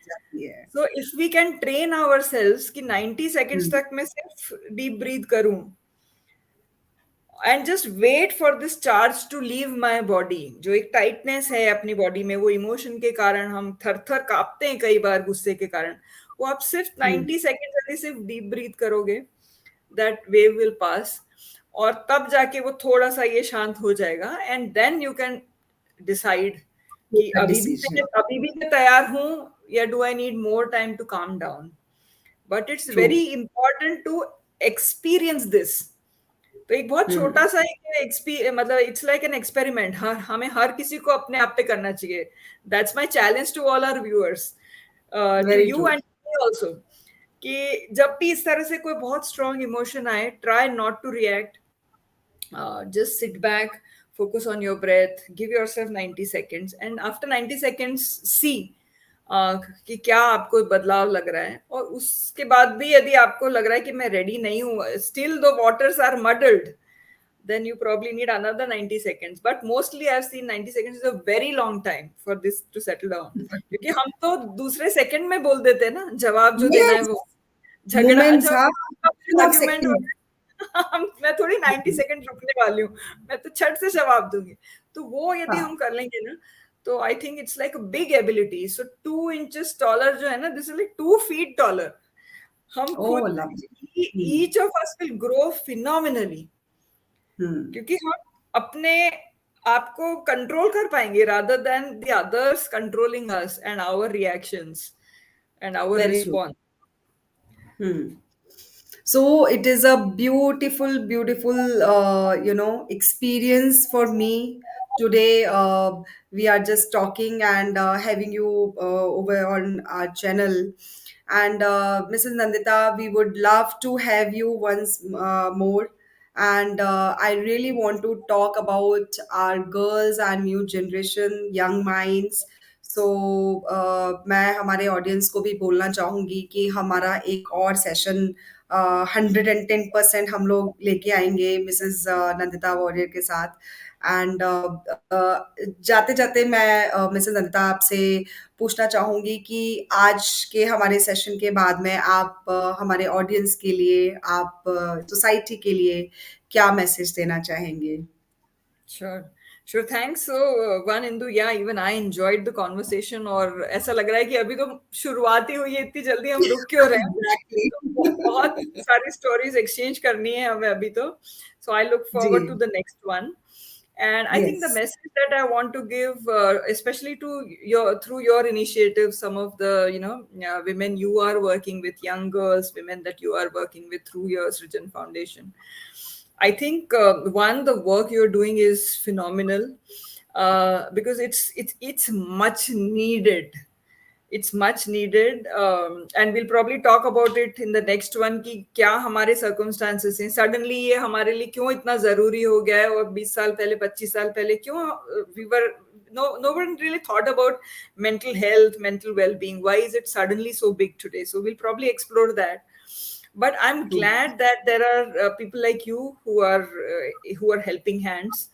जाती है.
So if we can train our cells कि 90 सेकेंड्स
हम्म
तक मैं सिर्फ डीप ब्रीथ करूं and just wait for this charge to leave my body. जो एक टाइटनेस है अपनी बॉडी में, वो इमोशन के कारण हम थर थर कांपते हैं कई बार गुस्से के कारण, वो आप सिर्फ
हम्म
90 सेकेंड यदि सिर्फ डीप ब्रीथ करोगे, दैट वेव विल पास, और तब जाके वो थोड़ा सा ये शांत हो जाएगा and then you can decide कि
डिसीजन.
अभी भी मैं तैयार हूं या do I need more time to calm down. But it's
true.
Very important to experience this. तो एक बहुत
हम्म
छोटा सा एक मतलब इट्स लाइक एन एक्सपेरिमेंट. हमें हर किसी को अपने आप पे करना चाहिए. That's my challenge to all our viewers, to
very
you
true.
And also, कि जब भी इस तरह से कोई बहुत स्ट्रांग इमोशन आए, try not to react, just sit back, focus on your breath, give yourself 90 seconds, and after 90 seconds see कि क्या आपको बदलाव लग रहा है. और उसके बाद भी यदि आपको लग रहा है कि मैं रेडी नहीं हूँ, still the waters are muddled, then you probably need another 90 seconds. But mostly I've seen 90 seconds is a very long time for this to settle down. क्योंकि हम तो दूसरे सेकंड में बोल देते हैं ना जवाब जो देना है
यस.
वो. झगड़ा
मोमेंट्स, हाँ.
जब
ऑफ
आर्ग्यूमेंट हो
सेकंड.
मैं थोड़ी 90 सेकंड रुकने वाली हूँ, मैं तो छट से जवाब दूंगी. तो वो यदि हम कर लेंगे ना, तो I think it's like a big ability. So 2 inches taller जो है ना, this is like 2 feet taller. हम
ओह
खुद,
lovely. Hmm
each of us will grow phenomenally,
hmm
क्योंकि हम अपने आप को कंट्रोल कर पाएंगे rather than the others controlling us and our reactions and our
very true.
Response.
Hmm So it is a beautiful, beautiful, experience for me today. We are just talking and having you over on our channel. And Mrs. Nandita, we would love to have you once more. And I really want to talk about our girls and new generation, young minds. सो मैं हमारे audience को भी बोलना चाहूँगी कि हमारा एक और सेशन 110% हम लोग लेके आएंगे मिसेस नंदिता वॉरियर के साथ. एंड जाते जाते मैं मिसेस नंदिता आपसे पूछना चाहूंगी कि आज के हमारे सेशन के बाद में आप हमारे ऑडियंस के लिए, आप सोसाइटी के लिए क्या मैसेज देना चाहेंगे.
Sure. Sure. Thanks. So, one Indu, yeah, even I enjoyed the conversation. और ऐसा लग रहा है कि अभी तो शुरुआत ही हुई है, इतनी जल्दी हम रुक क्यों रहे हैं.
एग्जैक्टली.
तो बहुत सारी स्टोरीज एक्सचेंज करनी है हमें अभी तो. So I look
जी.
forward to the next one. And I think the
yes.
message that I want to give, especially to through your initiative, some of the women you are working with, young girls, women that you are working with through your Srijan Foundation. I think one, the work you're doing is phenomenal, because it's much needed. It's much needed, and we'll probably talk about it in the next one कि क्या हमारे circumstances हैं suddenly ये हमारे लिए क्यों इतना जरूरी हो गया है, और 20 साल पहले 25 साल पहले क्यों we were no one really thought about mental health, mental well-being. Why is it suddenly so big today? So we'll probably explore that. But I'm glad that there are people like you who are helping hands.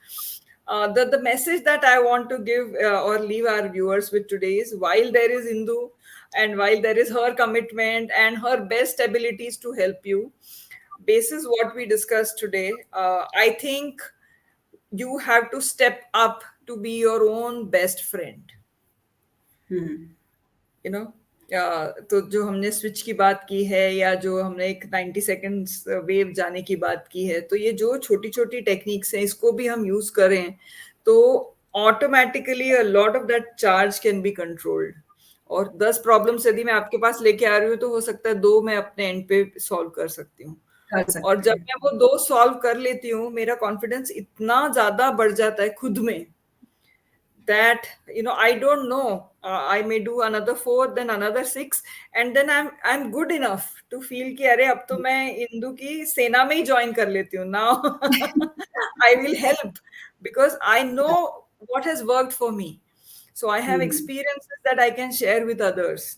The message that I want to give or leave our viewers with today is, while there is Indu and while there is her commitment and her best abilities to help you, basis what we discussed today, I think you have to step up to be your own best friend. You know, तो जो हमने switch की बात की है, या जो हमने एक 90 सेकेंड्स वेव जाने की बात की है, तो ये जो छोटी छोटी टेक्निक्स हैं, इसको भी हम यूज करें तो automatically a lot of that charge can be controlled. और 10 प्रॉब्लम्स यदि मैं आपके पास लेके आ रही हूँ तो हो सकता है 2 मैं अपने एंड पे सॉल्व कर सकती हूँ।
कर
और
सकते
जब
हैं।
मैं वो 2 सॉल्व कर लेती हूँ, मेरा कॉन्फिडेंस इतना ज़्यादा बढ़ जाता है खुद में that I don't know, I may do another 4, then another 6, and then I'm good enough to feel कि अरे अब तो मैं इंदु की सेना में ही ज्वाइन कर लेती हूँ now. I will help because I know what has worked for me, so I have
hmm.
experiences that I can share with others.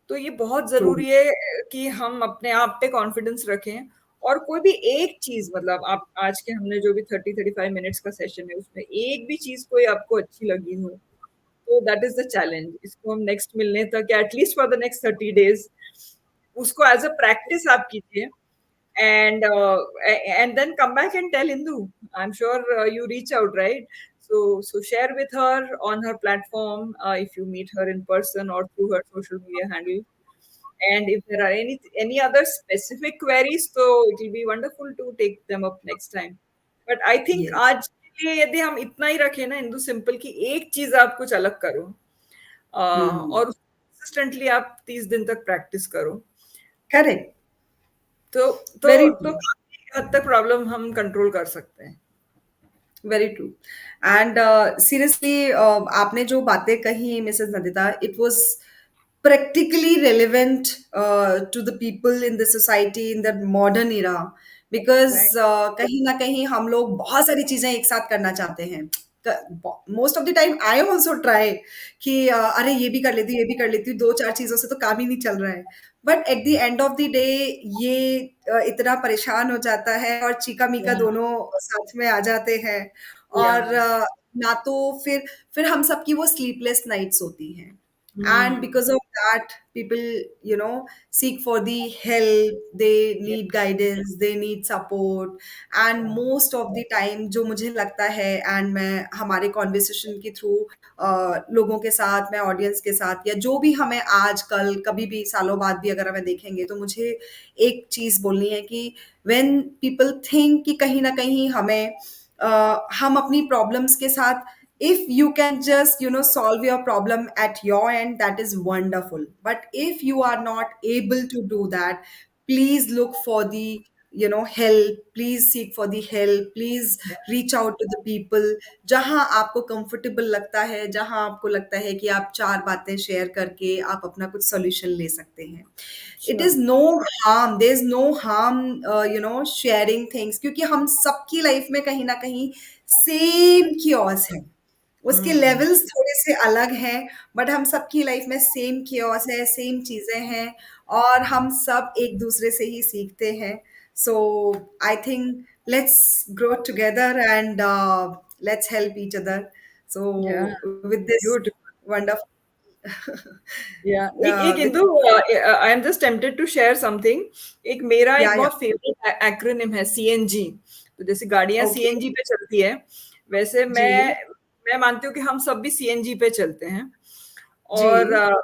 तो ये बहुत
ट्रू।
जरूरी है कि हम अपने आप पे कॉन्फिडेंस रखें। और कोई भी एक चीज, मतलब आप आज के हमने जो भी 30-35 मिनट्स का सेशन है उसमें एक भी चीज कोई आपको अच्छी लगी हो, तो दैट इज द चैलेंज। इसको हम नेक्स्ट मिलने तक, at least for the next 30 days, उसको एज अ प्रैक्टिस आप कीजिए। And then come back and tell Indu. I'm sure you reach out, right? So share with her on her platform, if you meet her in person or through her social media handle. And if there are any other specific queries, so it will be wonderful to take them up next time. But I think
yes.
आज के लिए यदि हम इतना ही रखें ना Indu, simple की एक चीज आप कुछ अलग करो,
हम्म।
और कंसिस्टेंटली आप 30 दिन तक प्रैक्टिस करो,
करेक्ट।
तो
वेरी
तो
ट्रू।
तो काफी हद तक प्रॉब्लम हम कंट्रोल कर सकते हैं।
Very true. एंड सीरियसली आपने जो बातें कही Mrs Nandita, it was practically relevant to the people in the society in the modern era, because
Right.
कहीं ना कहीं हम लोग बहुत सारी चीजें एक साथ करना चाहते हैं। Most of the time I also try कि अरे ये भी कर लेती हूँ, ये भी कर लेती हूँ, दो चार चीजों से तो काम ही नहीं चल रहा है। But at the end of the day ये इतना परेशान हो जाता है और चीका मीका
Yeah.
दोनों साथ में आ जाते हैं। और
Yeah.
ना तो फिर हम सबकी वो स्लीपलेस नाइट्स होती हैं, and
Hmm.
because of that people seek for the help, they
Yeah.
need guidance, they need support। and
Yeah.
most of the time जो मुझे लगता है, and मैं हमारे कॉन्वर्सेशन के थ्रू लोगों के साथ, मैं ऑडियंस के साथ, या जो भी हमें आज कल कभी भी सालों बाद भी अगर हमें देखेंगे, तो मुझे एक चीज बोलनी है कि when people think कि कहीं ना कहीं हमें हम अपनी प्रॉब्लम्स के साथ, if you can just solve your problem at your end, that is wonderful, but if you are not able to do that, please look for the help, please seek for the help, please reach out to the people। जहां आपको comfortable लगता है, जहां आपको लगता है कि आप चार बातें शेयर करके आप अपना कुछ सॉल्यूशन ले सकते हैं। It
Sure.
Is no harm, there is no harm sharing things, क्योंकि हम सबकी लाइफ में कहीं ना कहीं सेम कियोस है। उसके
Hmm.
लेवल्स थोड़े से अलग हैं, बट हम सबकी लाइफ में सेम कियोस है, सेम चीजें हैं, और हम सब एक दूसरे से ही सीखते हैं। So I think let's grow together and let's help each other. So
Yeah.
With this
Beautiful.
Wonderful
या एक एक
with
Indu, I am just tempted to share something. एक मेरा
या
एक बहुत फेवरेट एक्रोनिम है, सीएनजी। तो जैसे गाड़ियां
ओके।
सीएनजी पे चलती है, वैसे
जी
मैं मानती हूँ कि हम सब भी सीएनजी पे चलते हैं।
जी।
और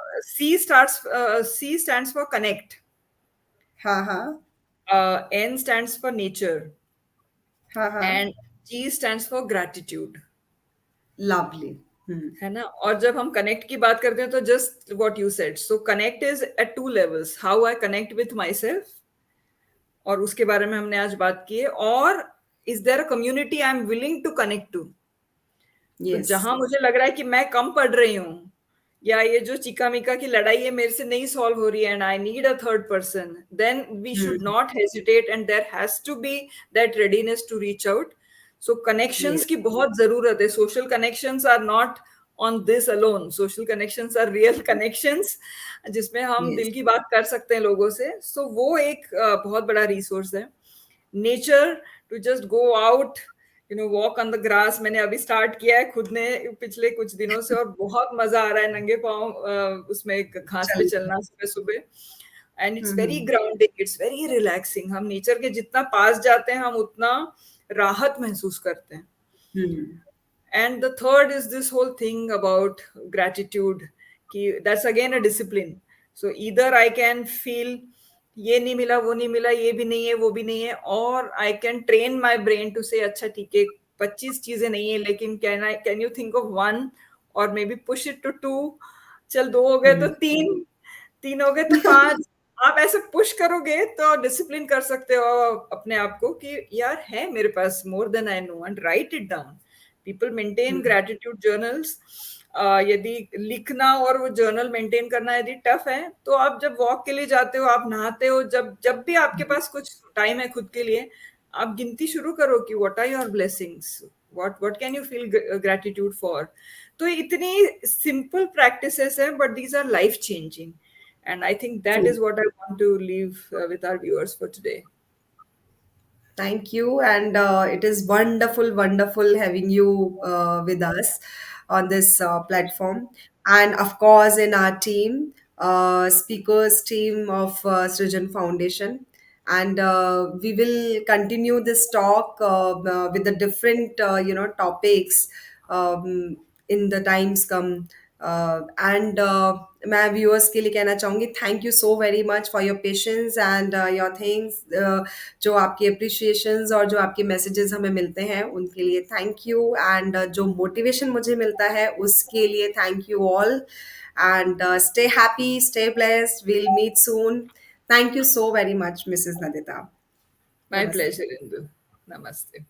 सी स्टैंड्स फॉर कनेक्ट,
हाँ हाँ।
एन स्टैंड्स फॉर नेचर,
हाँ हाँ।
And G stands for gratitude.
Lovely. Hmm.
है ना? और जब हम कनेक्ट की बात करते हैं तो just what you said, so connect is at two levels, how I connect with my self, और उसके बारे में हमने आज बात की है। और is there a community I am willing to connect to. तो
यस।
जहां मुझे लग रहा है कि मैं कम पढ़ रही हूँ, या ये जो चिका मिका की लड़ाई है मेरे से नहीं सॉल्व हो रही है, and I need a third person, then we should
hmm.
Not hesitate, and there has to be that readiness to reach out. So connections
yes.
की बहुत जरूरत है। Social connections are not on this alone, social connections are real connections, जिसमें हम
yes.
दिल की बात कर सकते हैं लोगों से। सो वो एक बहुत बड़ा रिसोर्स है। Nature, to just go out, walk on the grass, मैंने अभी स्टार्ट किया है खुद ने पिछले कुछ दिनों से, और बहुत मजा आ रहा है नंगे पाँव उसमें घास पे
चल।
चलना सुबह सुबह। And it's very
hmm.
Grounding, it's very relaxing. हम नेचर के जितना पास जाते हैं हम उतना राहत महसूस करते हैं।
हम्म।
And the third is this whole thing about gratitude, कि that's again a discipline. So either I can feel ये नहीं मिला, वो नहीं मिला, ये भी नहीं है, वो भी नहीं है, और I can train my brain to say अच्छा ठीक है 25 चीजें नहीं है, लेकिन can you think of one, or maybe push it to two, चल 2 हो गए तो
हुँ,
3, 3 हो गए तो 5। आप ऐसे पुश करोगे तो डिसिप्लिन कर सकते हो अपने आप को कि यार है मेरे पास more than I know, and write it down. People maintain
hmm,
gratitude journals. यदि लिखना और वो जर्नल मेंटेन करना यदि टफ है, तो आप जब वॉक के लिए जाते हो, आप नहाते हो, जब जब भी आपके
हुँ।
पास कुछ टाइम है खुद के लिए, आप गिनती शुरू करो कि what are your blessings, what can you feel gratitude for. तो इतनी सिंपल प्रैक्टिसेस हैं, but these are life changing, and I think that
True.
is what I want to leave with our viewers for today.
Thank you. And it is wonderful, wonderful having you with us on this platform. And of course, in our team, speakers team of Srijan Foundation. And we will continue this talk with the different, topics in the times come. And मैं viewers के लिए कहना चाहूँगी, thank you so very much for your patience and your things, जो आपकी अप्रिशिएशंस और जो आपके मैसेजेस हमें मिलते हैं उनके लिए थैंक यू, एंड जो मोटिवेशन मुझे मिलता है उसके लिए thank you all, and stay happy, stay blessed, will meet soon. Thank you so very much Mrs Nadita.
My
नमस्ते।
pleasure, Indu. Namaste.